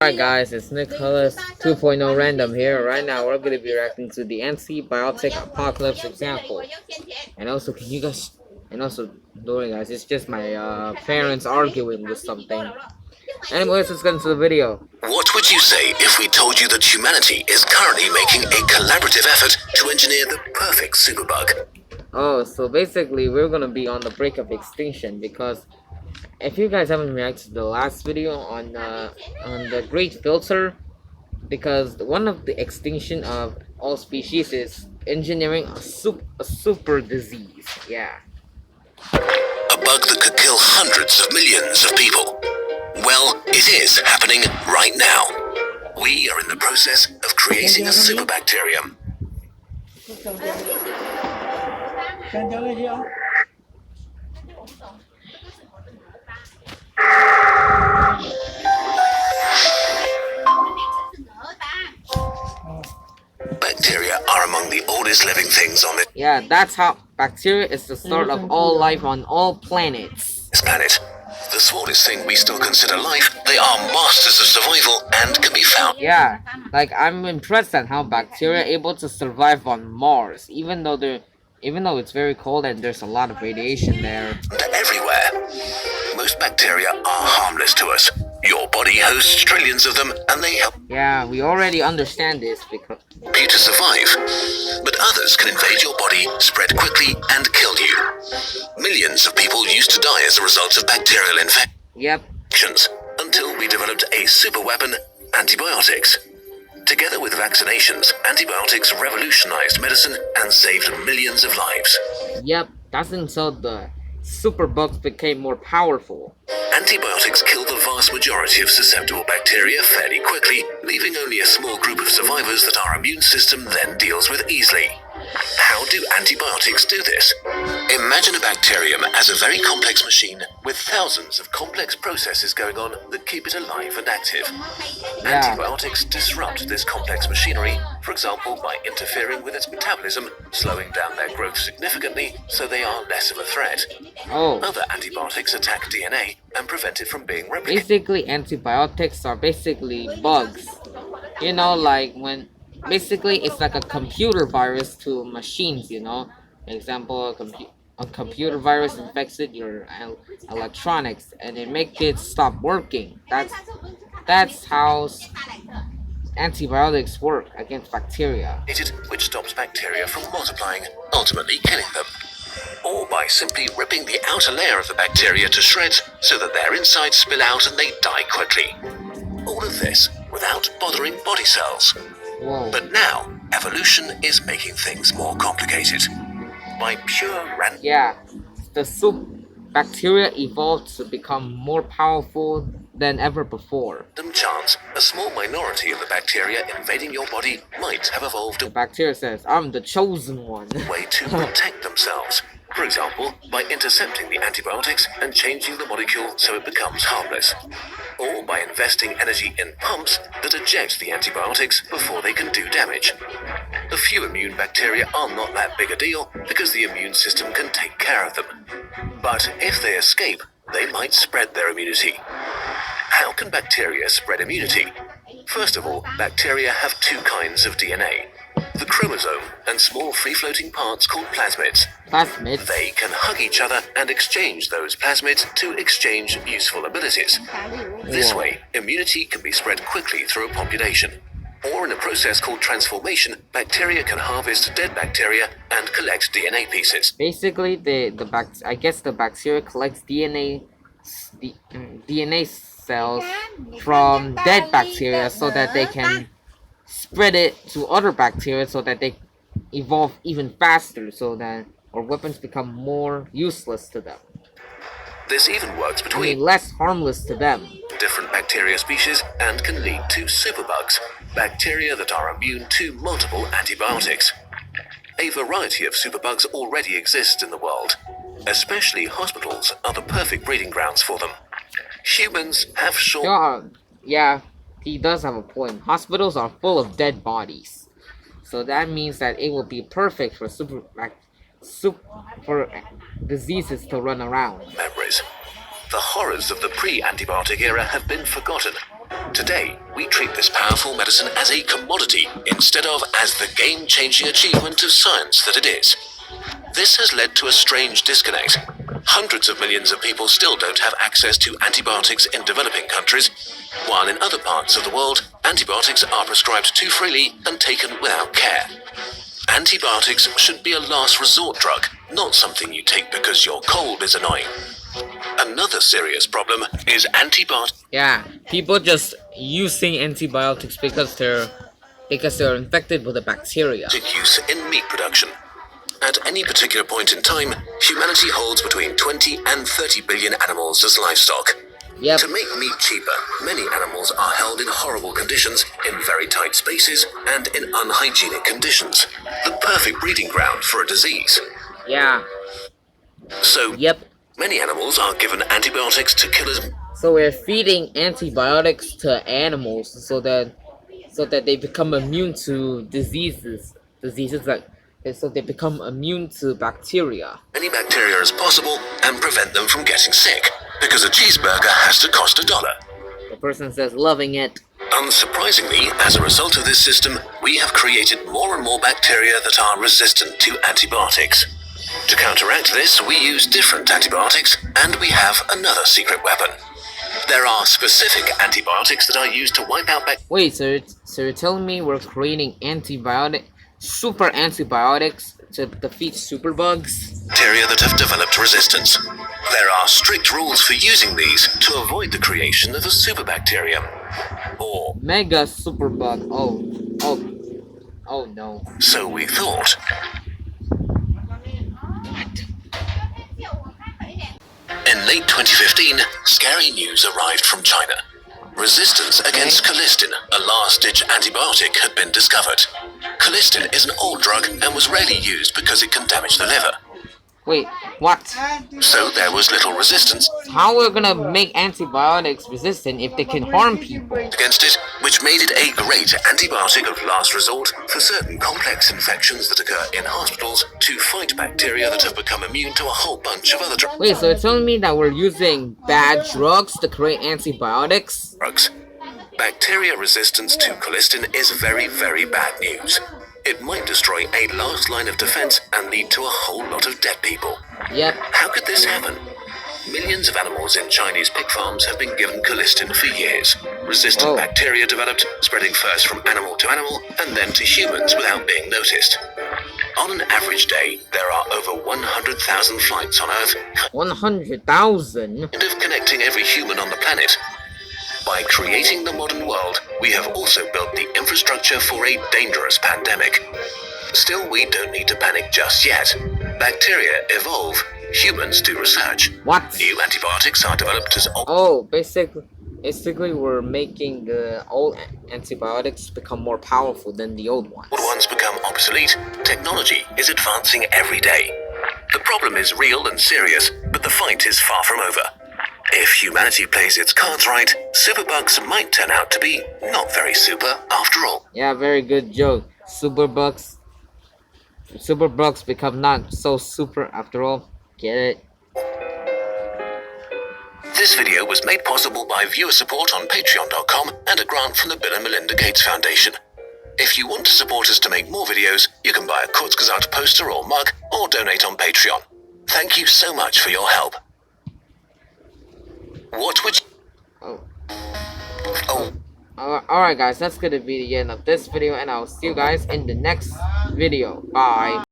Alright guys, it's Nicholas 2.0 Random here. Right now we're gonna be reacting to the antibiotic apocalypse example. And also can you guys don't guys, it's just my parents arguing with something. Anyways, let's get into the video. What would you say if we told you that humanity is currently making a collaborative effort to engineer the perfect superbug? Oh, so basically we're gonna be on the brink of extinction because if you guys haven't reacted to the last video on the Great Filter, because one of the extinction of all species is engineering a super disease. Yeah. A bug that could kill hundreds of millions of people. Well, it is happening right now. We are in the process of creating a superbacterium. Bacteria are among the oldest living things on Yeah, that's how bacteria is the start of all life on all planets. this planet. The smallest thing we still consider life, they are masters of survival and can be found. Yeah, like I'm impressed at how bacteria are able to survive on Mars, even though it's very cold and there's a lot of radiation there. Everywhere. Most bacteria are harmless to us. Your body hosts trillions of them and they help Yeah, we already understand this because you to survive. But others can invade your body, spread quickly, and kill you. Millions of people used to die as a result of bacterial yep. infections until we developed a super weapon, antibiotics. Together with vaccinations, antibiotics revolutionized medicine and saved millions of lives. Yep, that's until the superbugs became more powerful. Antibiotics kill the vast majority of susceptible bacteria fairly quickly, leaving only a small group of survivors that our immune system then deals with easily. How do antibiotics do this? Imagine a bacterium as a very complex machine with thousands of complex processes going on that keep it alive and active. Yeah. Antibiotics disrupt this complex machinery, for example, by interfering with its metabolism, slowing down their growth significantly so they are less of a threat. Oh. Other antibiotics attack DNA and prevent it from being replicated. Basically, antibiotics are basically bugs. You know, like when basically it's like a computer virus to machines. You know, for example, a computer virus infected your electronics and it makes it stop working. That's how antibiotics work against bacteria. Which stops bacteria from multiplying, ultimately killing them. Or by simply ripping the outer layer of the bacteria to shreds so that their insides spill out and they die quickly. All of this without bothering body cells. Whoa. But now, evolution is making things more complicated. By pure random... Yeah, the bacteria evolved to become more powerful than ever before. chance, a small minority of the bacteria invading your body might have evolved The bacteria says, I'm the chosen one. a way to protect themselves. For example, by intercepting the antibiotics and changing the molecule so it becomes harmless. Or by investing energy in pumps that eject the antibiotics before they can do damage. A few immune bacteria are not that big a deal because the immune system can take care of them. But if they escape, they might spread their immunity. How can bacteria spread immunity? First of all, bacteria have two kinds of DNA. The chromosome and small free-floating parts called plasmids. Plasmids? They can hug each other and exchange those plasmids to exchange useful abilities. This way, immunity can be spread quickly through a population. Or in a process called transformation, bacteria can harvest dead bacteria and collect DNA pieces. Basically, I guess the bacteria collects DNA cells from dead bacteria so that they can spread it to other bacteria so that they evolve even faster so that our weapons become more useless to them. This even works between less harmless to them. Different bacteria species and can lead to superbugs, bacteria that are immune to multiple antibiotics. A variety of superbugs already exist in the world. Especially hospitals are the perfect breeding grounds for them. Humans have Yeah, he does have a point. Hospitals are full of dead bodies. So that means that it will be perfect for diseases to run around. memories. The horrors of the pre-antibiotic era have been forgotten. Today, we treat this powerful medicine as a commodity instead of as the game-changing achievement of science that it is. This has led to a strange disconnect. Hundreds of millions of people still don't have access to antibiotics in developing countries, while in other parts of the world, antibiotics are prescribed too freely and taken without care. Antibiotics should be a last resort drug, not something you take because your cold is annoying. Another serious problem is antibiotics. Yeah, people just using antibiotics because they're infected with a bacteria. Use in meat production. At any particular point in time, humanity holds between 20 and 30 billion animals as livestock. Yep. To make meat cheaper, many animals are held in horrible conditions, in very tight spaces, and in unhygienic conditions. The perfect breeding ground for a disease. Yeah. So, Yep. many animals are given antibiotics to kill as... So we're feeding antibiotics to animals so that they become immune to diseases. So they become immune to bacteria. many bacteria as possible and prevent them from getting sick, because a cheeseburger has to cost $1. The person says loving it. Unsurprisingly, as a result of this system, we have created more and more bacteria that are resistant to antibiotics. To counteract this, we use different antibiotics, and we have another secret weapon. There are specific antibiotics that are used to wipe out bacteria. Wait, so you're telling me we're creating super antibiotics to defeat superbugs? That have developed resistance. There are strict rules for using these to avoid the creation of a superbacterium. Or Mega superbug. Oh no. so we thought. In late 2015, scary news arrived from China. Resistance against colistin, a last-ditch antibiotic, had been discovered. Colistin is an old drug and was rarely used because it can damage the liver. Wait, what? So there was little resistance How we're gonna make antibiotics resistant if they can harm people? against it, which made it a great antibiotic of last resort for certain complex infections that occur in hospitals to fight bacteria that have become immune to a whole bunch of other Wait, so you're telling me that we're using bad drugs to create antibiotics? drugs. Bacteria resistance to colistin is very, very bad news. It might destroy a last line of defense and lead to a whole lot of dead people. Yep. How could this happen? Millions of animals in Chinese pig farms have been given colistin for years. Resistant bacteria developed, spreading first from animal to animal and then to humans without being noticed. On an average day, there are over 100,000 flights on Earth, 100,000? kind of connecting every human on the planet. By creating the modern world, we have also built the infrastructure for a dangerous pandemic. Still, we don't need to panic just yet. Bacteria evolve, humans do research. What? New antibiotics are developed as Oh, basically we're making the old antibiotics become more powerful than the old ones. old ones become obsolete. Technology is advancing every day. The problem is real and serious, but the fight is far from over. If humanity plays its cards right, superbugs might turn out to be not very super after all. Yeah, very good joke. Superbugs become not so super after all. Get it? This video was made possible by viewer support on patreon.com and a grant from the Bill and Melinda Gates Foundation. If you want to support us to make more videos, you can buy a kurzgesagt poster or mug or donate on Patreon. Thank you so much for your help. What would you... Oh. Alright guys, that's gonna be the end of this video, and I'll see you guys in the next video. Bye.